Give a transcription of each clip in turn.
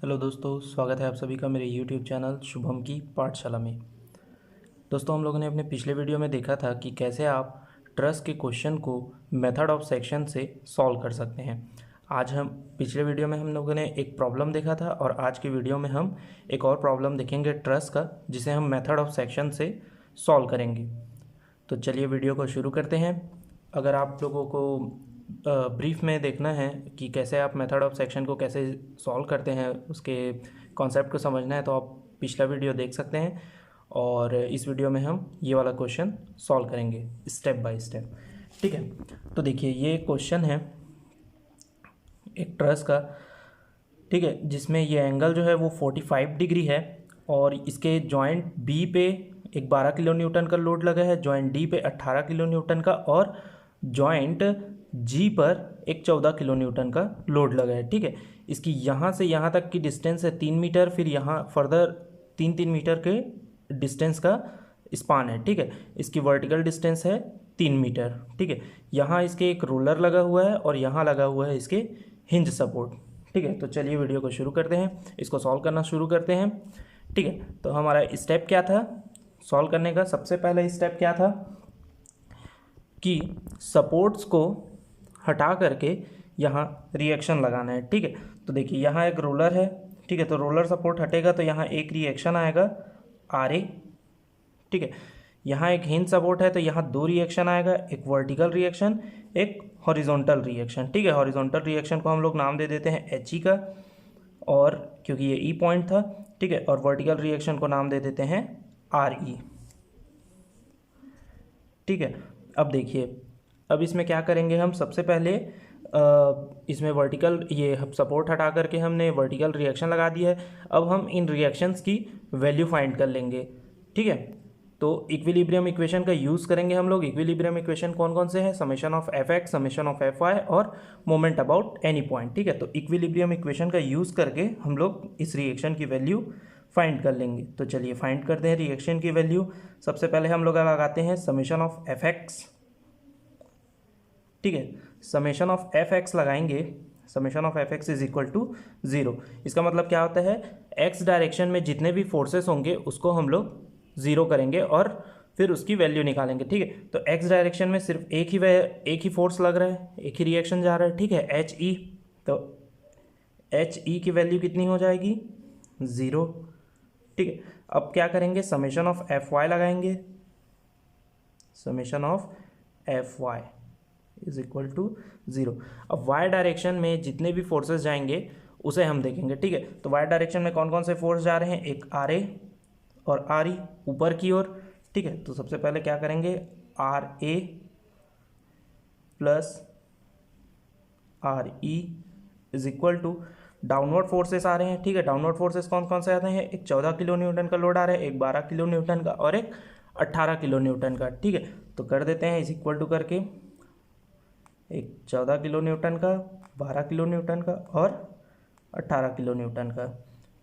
Hello दोस्तों, स्वागत है आप सभी का मेरे YouTube चैनल शुभम की पाठशाला में। दोस्तों, हम लोगों ने अपने पिछले वीडियो में देखा था कि कैसे आप ट्रस के क्वेश्चन को मेथड ऑफ सेक्शन से सॉल्व कर सकते हैं। आज हम पिछले वीडियो में हम लोगों ने एक प्रॉब्लम देखा था और आज की वीडियो में हम एक और प्रॉब्लम देखेंगे ट्रस का, जिसे हम मेथड ऑफ सेक्शन से सॉल्व करेंगे। तो चलिए वीडियो को शुरू करते हैं। अगर आप लोगों को ब्रीफ में देखना है कि कैसे आप मेथड ऑफ सेक्शन को कैसे सॉल्व करते हैं, उसके कॉन्सेप्ट को समझना है, तो आप पिछला वीडियो देख सकते हैं। और इस वीडियो में हम ये वाला क्वेश्चन सॉल्व करेंगे स्टेप बाय स्टेप। ठीक है, तो देखिए ये क्वेश्चन है एक ट्रस का, ठीक है, जिसमें ये एंगल जो है वो 45 डिग्री है और इसके जॉइंट बी पे एक 12 किलो न्यूटन का लोड लगा है, जॉइंट डी पे 18 किलो न्यूटन का और जॉइंट जी पर एक 14 किलो न्यूटन का लोड लगा है। ठीक है, इसकी यहाँ से यहाँ तक की डिस्टेंस है 3 मीटर, फिर यहाँ फर्दर 3-3 मीटर के डिस्टेंस का स्पान है। ठीक है, इसकी वर्टिकल डिस्टेंस है 3 मीटर। ठीक है, यहाँ इसके एक रोलर लगा हुआ है और यहाँ लगा हुआ है इसके हिंज सपोर्ट। ठीक है, तो चलिए वीडियो को शुरू करते हैं, इसको सॉल्व करना शुरू करते हैं। ठीक है, तो हमारा स्टेप क्या था सॉल्व करने का? सबसे पहला स्टेप क्या था कि सपोर्ट्स को हटा करके यहाँ रिएक्शन लगाना है। ठीक है, तो देखिए यहाँ एक रोलर है। ठीक है, तो रोलर सपोर्ट हटेगा तो यहाँ एक रिएक्शन आएगा RA। ठीक है, यहाँ एक हिंज सपोर्ट है तो यहाँ 2 रिएक्शन आएगा, एक वर्टिकल रिएक्शन, एक हॉरिजॉन्टल रिएक्शन। ठीक है, हॉरिजॉन्टल रिएक्शन को हम लोग नाम दे देते हैं HE का, और क्योंकि ये E पॉइंट था। ठीक है, और वर्टिकल रिएक्शन को नाम दे देते हैं RE। ठीक है, अब देखिए, अब इसमें क्या करेंगे हम? सबसे पहले इसमें वर्टिकल ये सपोर्ट हटा करके हमने वर्टिकल रिएक्शन लगा दिया है। अब हम इन रिएक्शंस की वैल्यू फाइंड कर लेंगे। ठीक है, तो इक्विलिब्रियम इक्वेशन का यूज़ करेंगे हम लोग। इक्विलिब्रियम इक्वेशन कौन कौन से हैं? Summation of Fx, summation of Fy और मोमेंट अबाउट एनी पॉइंट। ठीक है, तो इक्विलिब्रियम इक्वेशन का यूज़ करके हम लोग इस रिएक्शन की वैल्यू फाइंड कर लेंगे। तो चलिए फाइंड करते हैं रिएक्शन की वैल्यू। सबसे पहले हम लोग लगाते हैं समेशन ऑफ Fx। ठीक है, समेशन ऑफ Fx लगाएंगे। Summation of Fx is equal to 0। इसका मतलब क्या होता है? x डायरेक्शन में जितने भी फोर्सेस होंगे उसको हम लोग 0 करेंगे और फिर उसकी वैल्यू निकालेंगे। ठीक है, तो x डायरेक्शन में सिर्फ एक ही फोर्स लग रहा है, एक ही रिएक्शन जा रहा है। ठीक है, HE, तो HE की वैल्यू कितनी हो जाएगी? 0। ठीक है, अब क्या करेंगे? समेशन ऑफ Fy लगाएंगे। Summation of Fy is equal to 0। अब y डायरेक्शन में जितने भी फोर्सेस जाएंगे उसे हम देखेंगे। ठीक है, तो y डायरेक्शन में कौन कौन से फोर्स जा रहे हैं? एक RA और RE ऊपर की ओर। ठीक है, तो सबसे पहले क्या करेंगे? RA plus RE is equal to downward forces आ रहे हैं। ठीक है, डाउनवर्ड फोर्सेस कौन कौन से आते हैं? एक 14 किलो न्यूटन का लोड आ रहा है, एक 12 किलो न्यूटन का और एक 18 किलो न्यूटन का। ठीक है, तो कर देते हैं इज इक्वल टू करके, एक 14 किलो न्यूटन का, 12 किलो न्यूटन का और 18 किलो न्यूटन का।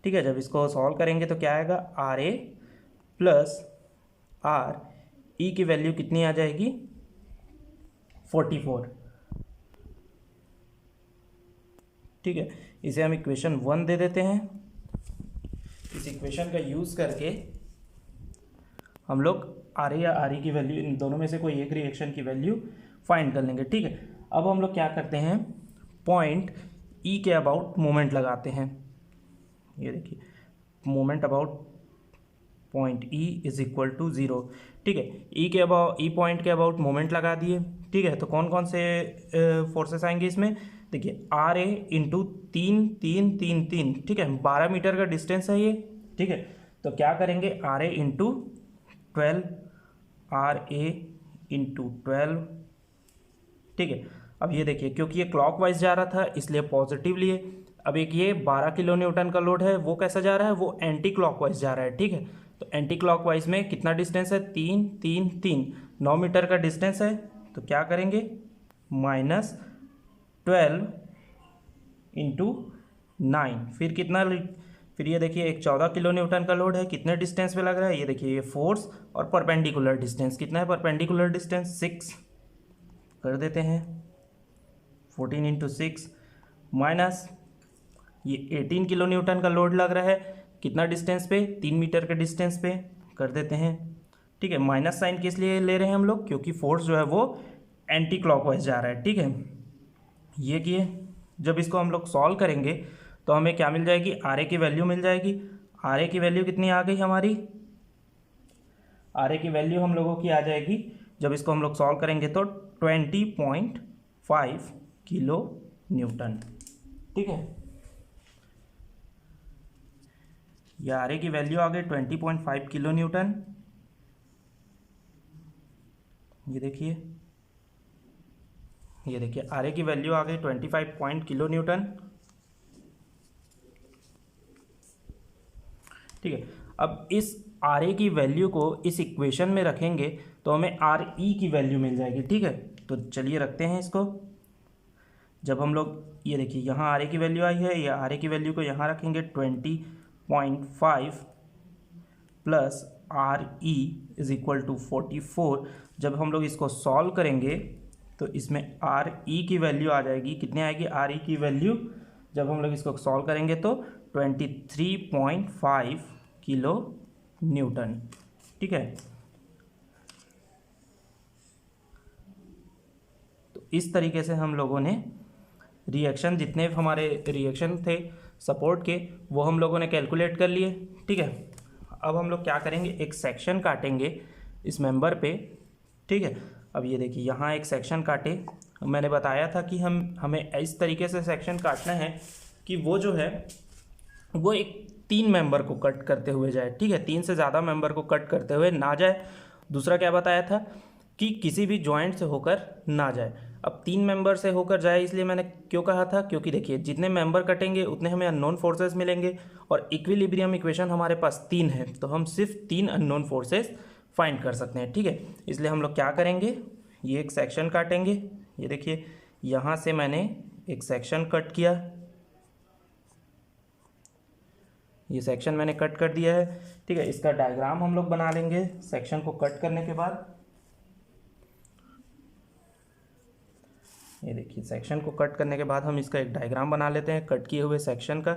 ठीक है, जब इसको सॉल्व करेंगे तो क्या आएगा? RA प्लस RE की वैल्यू कितनी आ जाएगी? 44। ठीक है, इसे हम इक्वेशन 1 दे देते हैं। इस इक्वेशन का यूज़ करके हम लोग RA या RE की वैल्यू, इन दोनों में से कोई एक रिएक्शन की वैल्यू फाइंड कर लेंगे। ठीक है, अब हम लोग क्या करते हैं? पॉइंट E के अबाउट मोमेंट लगाते हैं। ये देखिए, moment about point E is equal to 0। ठीक है, E पॉइंट के अबाउट मोमेंट लगा दिए। ठीक है, तो कौन कौन से फोर्सेस आएंगे इसमें? देखिए, RA इंटू 3 ठीक है, 12 मीटर का डिस्टेंस है ये। ठीक है, तो क्या करेंगे? RA into 12, RA into 12। ठीक है, अब ये देखिए, क्योंकि ये क्लॉकवाइज जा रहा था इसलिए पॉजिटिव लिए। अब एक ये 12 किलो न्यूटन का लोड है, वो कैसा जा रहा है? वो एंटी क्लॉकवाइज जा रहा है। ठीक है, तो एंटी क्लॉकवाइज में कितना डिस्टेंस है? 3 9 मीटर का डिस्टेंस है। तो क्या करेंगे? -12 इंटू 9, फिर कितना? फिर ये देखिए, एक 14 किलो न्यूटन का लोड है, कितने डिस्टेंस पे लग रहा है? ये देखिए, ये फोर्स और परपेंडिकुलर डिस्टेंस कितना है? परपेंडिकुलर डिस्टेंस 6 कर देते हैं। 14 इंटू 6 माइनस ये 18 किलो न्यूटन का लोड लग रहा है। कितना डिस्टेंस पे? 3 मीटर के डिस्टेंस पे कर देते हैं। ठीक है, माइनस साइन किस लिए ले रहे हैं हम लोग? क्योंकि फोर्स जो है वो एंटी क्लॉकवाइज जा रहा है। ठीक है, ये किए। जब इसको हम लोग सॉल्व करेंगे तो हमें क्या मिल जाएगी? आर ए की वैल्यू मिल जाएगी। आर ए की वैल्यू कितनी आ गई हमारी? आर ए की वैल्यू हम लोगों की आ जाएगी, जब इसको हम लोग सॉल्व करेंगे तो 20.5 किलो न्यूटन। ठीक है, ये आर ए की वैल्यू आ गई 20.5 किलो न्यूटन। ये देखिए आर ए की वैल्यू आ गई 25 किलो न्यूटन। ठीक है, अब इस आर ए की वैल्यू को इस इक्वेशन में रखेंगे तो हमें आर ई की वैल्यू मिल जाएगी। ठीक है, तो चलिए रखते हैं इसको। जब हम लोग ये देखिए यहाँ आर ए की वैल्यू आई है, या आर ए की वैल्यू को यहाँ रखेंगे 20.5 plus R E is equal to 44। जब हम लोग इसको सॉल्व करेंगे तो इसमें आर ई की वैल्यू आ जाएगी। कितनी आएगी आर ई की वैल्यू? जब हम लोग इसको सॉल्व करेंगे तो 23.5 किलो न्यूटन। ठीक है, तो इस तरीके से हम लोगों ने रिएक्शन, जितने हमारे रिएक्शन थे सपोर्ट के, वो हम लोगों ने कैलकुलेट कर लिए। ठीक है, अब हम लोग क्या करेंगे? एक सेक्शन काटेंगे इस मेंबर पे। ठीक है, अब ये देखिए यहाँ एक सेक्शन काटे। मैंने बताया था कि हमें इस तरीके से सेक्शन काटना है कि वो जो है वो एक 3 मेंबर को कट करते हुए जाए। ठीक है, 3 से ज़्यादा मेंबर को कट करते हुए ना जाए। दूसरा क्या बताया था? कि किसी भी जॉइंट से होकर ना जाए। अब 3 मेंबर से होकर जाए, इसलिए मैंने क्यों कहा था? क्योंकि देखिए जितने मेंबर कटेंगे उतने हमें अननोन फोर्सेस मिलेंगे, और इक्विलिब्रियम इक्वेशन हमारे पास 3 है, तो हम सिर्फ 3 अननोन फोर्सेस फाइंड कर सकते हैं। ठीक है, इसलिए हम लोग क्या करेंगे? ये एक सेक्शन काटेंगे। ये देखिए यहाँ से मैंने एक सेक्शन कट किया, ये सेक्शन मैंने कट कर दिया है। ठीक है, इसका डायग्राम हम लोग बना लेंगे सेक्शन को कट करने के बाद। ये देखिए सेक्शन को कट करने के बाद हम इसका एक डायग्राम बना लेते हैं कट किए हुए सेक्शन का।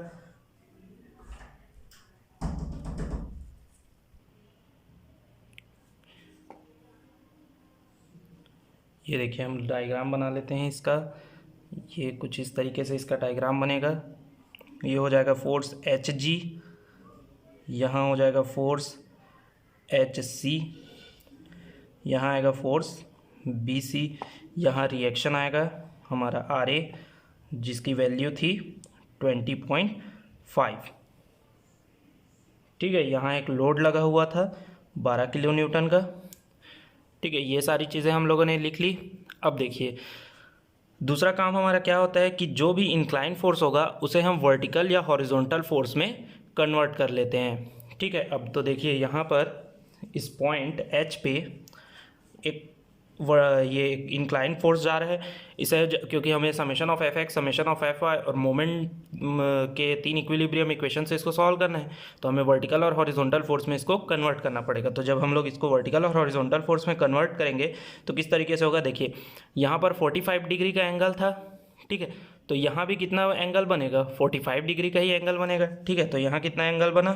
ये देखिए हम डायग्राम बना लेते हैं इसका। ये कुछ इस तरीके से इसका डायग्राम बनेगा। ये हो जाएगा फोर्स एच जी, यहाँ हो जाएगा फोर्स एच सी, यहाँ आएगा फोर्स बी सी, यहाँ रिएक्शन आएगा हमारा आर ए, जिसकी वैल्यू थी 20.5। ठीक है, यहाँ एक लोड लगा हुआ था 12 किलो न्यूटन का। ठीक है, ये सारी चीज़ें हम लोगों ने लिख ली। अब देखिए दूसरा काम हमारा क्या होता है कि जो भी इंक्लाइन फोर्स होगा उसे हम वर्टिकल या हॉरिजॉन्टल फोर्स में कन्वर्ट कर लेते हैं। ठीक है, अब तो देखिए यहाँ पर इस पॉइंट एच पे एक ये इंक्लाइन फोर्स जा रहा है। इसे क्योंकि हमें summation of F X, summation of F Y और मोमेंट के 3 इक्विलिब्रियम इक्वेशन से इसको सॉल्व करना है, तो हमें वर्टिकल और हॉरिजॉन्टल फोर्स में इसको कन्वर्ट करना पड़ेगा। तो जब हम लोग इसको वर्टिकल और हॉरिजॉन्टल फोर्स में कन्वर्ट करेंगे तो किस तरीके से होगा? देखिए यहाँ पर 45 डिग्री का एंगल था। ठीक है, तो यहाँ भी कितना एंगल बनेगा? 45 डिग्री का ही एंगल बनेगा। ठीक है, तो यहाँ कितना एंगल बना?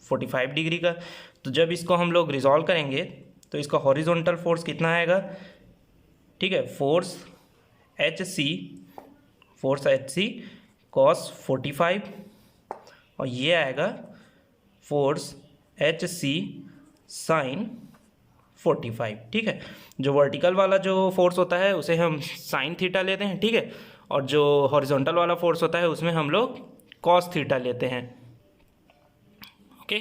45 डिग्री का। तो जब इसको हम लोग रिजॉल्व करेंगे तो इसका हॉरिजॉन्टल फोर्स कितना आएगा? ठीक है, फोर्स एच सी कॉस 45, और ये आएगा फोर्स एच सी साइन 45। ठीक है, जो वर्टिकल वाला जो फोर्स होता है उसे हम साइन थीटा लेते हैं। ठीक है, और जो हॉरिजॉन्टल वाला फोर्स होता है उसमें हम लोग कॉस थीटा लेते हैं। ओके,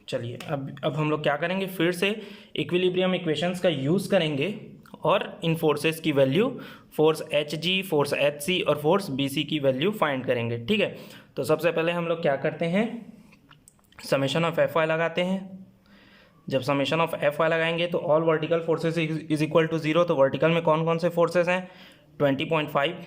चलिए अब हम लोग क्या करेंगे? फिर से इक्विलिब्रियम इक्वेशंस का यूज़ करेंगे और इन फोर्सेस की value, force H G, force H C और फोर्स बी सी की वैल्यू फाइंड करेंगे। ठीक है, तो सबसे पहले हम लोग क्या करते हैं? समेशन ऑफ एफ वाई लगाते हैं। जब समेशन ऑफ एफ वाई लगाएंगे तो all vertical forces is equal to 0। तो वर्टिकल में कौन कौन से फोर्सेस हैं? 20.5।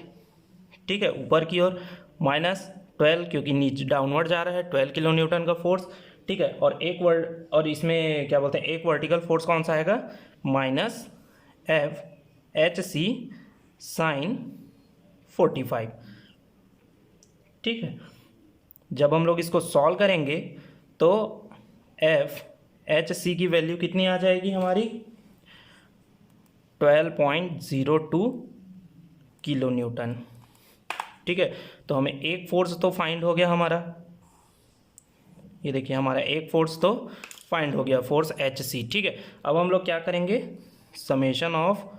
ठीक है, ऊपर की ओर माइनस 12, क्योंकि नीचे डाउनवर्ड जा रहा है, 12 किलो न्यूटन का फोर्स। ठीक है, और इसमें क्या बोलते हैं, एक वर्टिकल फोर्स कौन सा आएगा? Minus F H C sine 45। ठीक है, जब हम लोग इसको सॉल्व करेंगे तो एफ एच सी की वैल्यू कितनी आ जाएगी हमारी 12.02 किलो न्यूटन। ठीक है, तो हमें एक फोर्स तो फाइंड हो गया हमारा, ये देखिए हमारा एक फोर्स तो फाइंड हो गया, फोर्स एच सी। ठीक है, अब हम लोग क्या करेंगे, summation of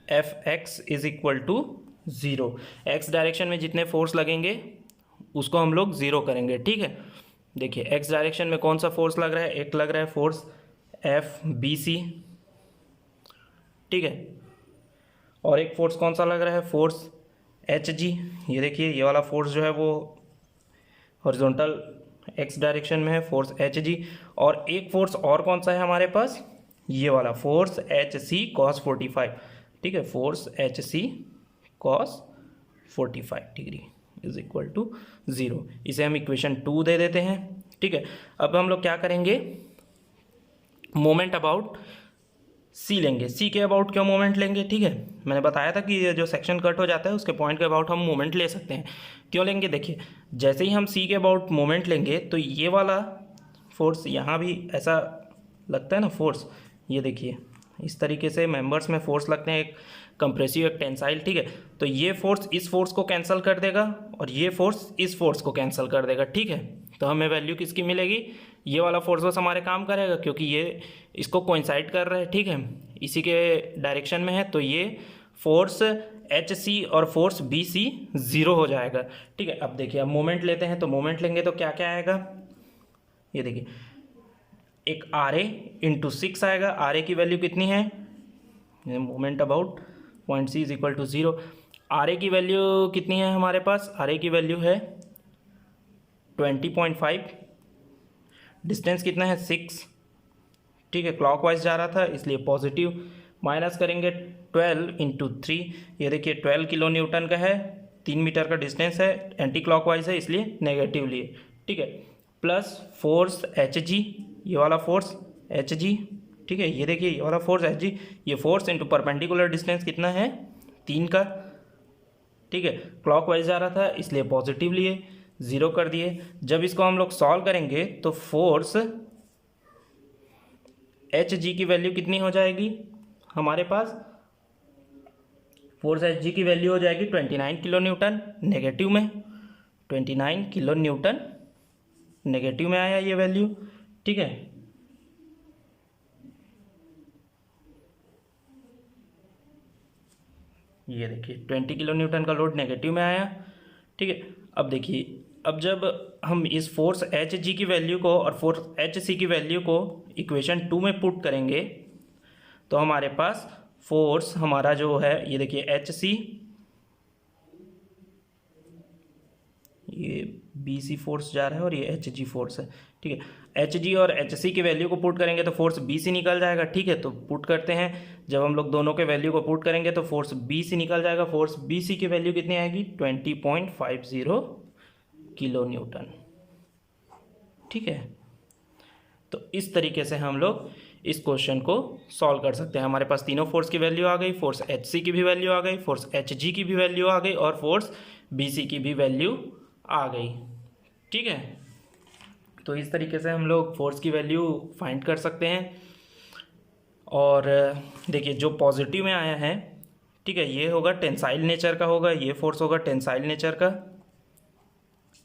F X is equal to 0, X direction में जितने फोर्स लगेंगे उसको हम लोग 0 करेंगे। ठीक है, देखिए एक्स डायरेक्शन में कौन सा फोर्स लग रहा है, एक लग रहा है फोर्स एफ बी सी, ठीक है, और एक फोर्स कौन सा लग रहा है, फोर्स एच जी। ये देखिए ये वाला फोर्स जो है वो हॉरिजॉन्टल एक्स डायरेक्शन में है, फोर्स एच जी। और एक फोर्स और कौन सा है हमारे पास, ये वाला फोर्स एच सी कॉस 45। ठीक है, force H C cos 45 degree is equal to 0। इसे हम इक्वेशन 2 दे देते हैं। ठीक है, अब हम लोग क्या करेंगे, मोमेंट अबाउट सी लेंगे। सी के अबाउट क्यों मोमेंट लेंगे, ठीक है, मैंने बताया था कि ये जो सेक्शन कट हो जाता है उसके पॉइंट के अबाउट हम मोमेंट ले सकते हैं। क्यों लेंगे, देखिए जैसे ही हम सी के अबाउट मोमेंट लेंगे तो ये वाला फोर्स यहाँ भी ऐसा लगता है ना फोर्स, ये देखिए इस तरीके से मेंबर्स में फोर्स लगते हैं, एक कंप्रेसिव एक टेंसाइल। ठीक है, तो ये फोर्स इस फोर्स को कैंसिल कर देगा और ये फोर्स इस फोर्स को कैंसिल कर देगा। ठीक है, तो हमें वैल्यू किसकी मिलेगी, ये वाला फोर्स बस हमारे काम करेगा क्योंकि ये इसको कोइंसाइड कर रहा है। ठीक है, इसी के डायरेक्शन में है, तो ये फोर्स एच सी और फोर्स बी सी 0 हो जाएगा। ठीक है, अब देखिए अब मोमेंट लेते हैं, तो मोमेंट लेंगे तो क्या क्या आएगा, ये देखिए एक आर ए इंटू 6 आएगा। आर ए की वैल्यू कितनी है, moment about point C is equal to 0। R A की वैल्यू कितनी है हमारे पास, आर ए की वैल्यू है 20.5, डिस्टेंस कितना है 6। ठीक है, क्लॉकवाइज जा रहा था इसलिए पॉजिटिव, माइनस करेंगे 12 इंटू 3, ये देखिए 12 किलो न्यूटन का है, 3 मीटर का डिस्टेंस है, एंटी क्लॉकवाइज है इसलिए नेगेटिव लिए। ठीक है, प्लस फोर्स एच जी, ये वाला फोर्स एच जी। ठीक है, ये देखिए ये वाला फोर्स एच जी, ये फोर्स इंटू परपेंडिकुलर डिस्टेंस कितना है 3 का। ठीक है, क्लॉकवाइज जा रहा था इसलिए पॉजिटिव लिए, 0 कर दिए। जब इसको हम लोग सॉल्व करेंगे तो फोर्स एच जी की वैल्यू कितनी हो जाएगी हमारे पास, फोर्स एच जी की वैल्यू हो जाएगी 29 किलो न्यूटन, नेगेटिव में 29 किलो न्यूटन नेगेटिव में आया ये वैल्यू। ठीक है, ये देखिए 20 किलो न्यूटन का लोड नेगेटिव में आया। ठीक है, अब देखिए अब जब हम इस फोर्स एच जी की वैल्यू को और फोर्स एच सी की वैल्यू को इक्वेशन 2 में पुट करेंगे तो हमारे पास फोर्स हमारा जो है, ये देखिए एच सी, ये बी सी फोर्स जा रहा है और ये एच जी फोर्स है। ठीक है, एच जी और एच सी की वैल्यू को पुट करेंगे तो फोर्स बी सी निकल जाएगा। ठीक है, तो पुट करते हैं, जब हम लोग दोनों के वैल्यू को पुट करेंगे तो फोर्स बी सी निकल जाएगा। फोर्स बी सी की वैल्यू कितनी आएगी 20.50 किलो न्यूटन। ठीक है, तो इस तरीके से हम लोग इस क्वेश्चन को सॉल्व कर सकते हैं। हमारे पास तीनों फोर्स की वैल्यू आ गई, फोर्स एच सी की भी वैल्यू आ गई, फोर्स एच जी की भी वैल्यू आ गई और फोर्स बी सी की भी वैल्यू आ गई। ठीक है, तो इस तरीके से हम लोग फोर्स की वैल्यू फाइंड कर सकते हैं। और देखिए जो पॉजिटिव में आया है, ठीक है, ये होगा टेंसाइल नेचर का होगा, ये फोर्स होगा टेंसाइल नेचर का,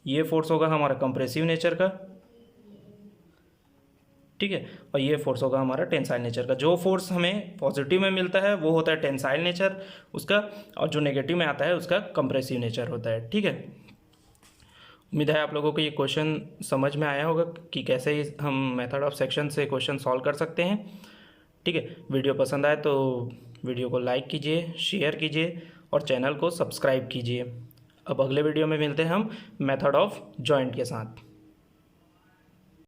ये फोर्स होगा हमारा कंप्रेसिव नेचर का। ठीक है, और ये फोर्स होगा हमारा टेंसाइल नेचर का। जो फोर्स हमें पॉजिटिव में मिलता है वो होता है टेंसाइल नेचर उसका, और जो नेगेटिव में आता है उसका कंप्रेसिव नेचर होता है। ठीक है, उम्मीद है आप लोगों को ये क्वेश्चन समझ में आया होगा कि कैसे हम मेथड ऑफ सेक्शन से क्वेश्चन सॉल्व कर सकते हैं। ठीक है, वीडियो पसंद आए तो वीडियो को लाइक कीजिए, शेयर कीजिए और चैनल को सब्सक्राइब कीजिए। अब अगले वीडियो में मिलते हैं हम मेथड ऑफ जॉइंट के साथ।